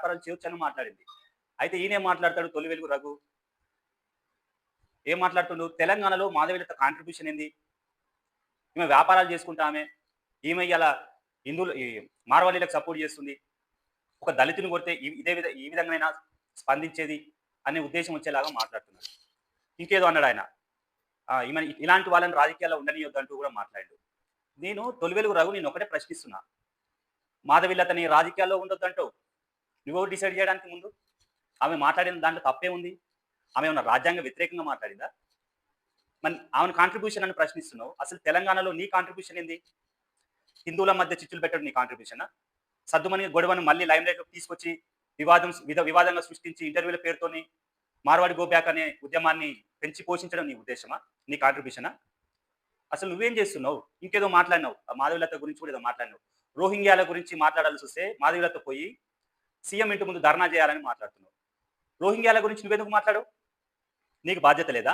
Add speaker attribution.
Speaker 1: వ్యాపారాలు చేయొచ్చు అని మాట్లాడింది. అయితే ఈయనేం మాట్లాడతాడు తొలి వెలుగు రఘు? ఏం మాట్లాడుతుండు? తెలంగాణలో మాధవీలత కాంట్రిబ్యూషన్ ఏంది? ఈమె వ్యాపారాలు చేసుకుంటా ఆమె. ఈమె ఇయాల హిందువులు ఈ మార్వాడీలకు సపోర్ట్ చేస్తుంది. ఒక దళితుని కొడితే ఈ విధంగానైనా స్పందించేది అనే ఉద్దేశం వచ్చేలాగా మాట్లాడుతున్నాడు. ఇంకేదో అన్నాడాయన. ఈమె ఇలాంటి వాళ్ళని రాజకీయాల్లో ఉండనియొద్దంటూ కూడా మాట్లాడాడు. నేను తొలి వెలుగు రఘు నేనొకటే ప్రశ్నిస్తున్నా. మాధవీలతని రాజకీయాల్లో ఉండొద్దంటావు. నువ్వెవరు డిసైడ్ చేయడానికి ముందు? ఆమె మాట్లాడిన దాంట్లో తప్పేముంది? ఆమె ఏమన్నా రాజ్యాంగ వ్యతిరేకంగా మాట్లాడిందా? మరి ఆమెను కాంట్రిబ్యూషన్ అని ప్రశ్నిస్తున్నావు. అసలు తెలంగాణలో నీ కాంట్రిబ్యూషన్ ఏంది? హిందువుల మధ్య చిచ్చులు పెట్టడం నీ కాంట్రిబ్యూషనా? సద్దుమణి గొడవను మళ్ళీ లైమ్‌లైట్‌లోకి తీసుకొచ్చి వివాదంగా సృష్టించి ఇంటర్వ్యూల పేరుతోని మార్వాడి గో బ్యాక్ అనే ఉద్యమాన్ని పెంచి పోషించడం నీ ఉద్దేశమా? నీ కాంట్రిబ్యూషనా? అసలు నువ్వేం చేస్తున్నావు? ఇంకేదో మాట్లాడినావు. ఆ మాధవీలత గురించి కూడా ఏదో మాట్లాడినావు. రోహింగ్యాల గురించి మాట్లాడాల్సొస్తే మాధవీలత పోయి సీఎం ఇంటి ముందు ధర్నా చేయాలని మాట్లాడుతున్నావు. రోహింగ్యాల గురించి నువ్వెందుకు మాట్లాడవు? నీకు బాధ్యత లేదా?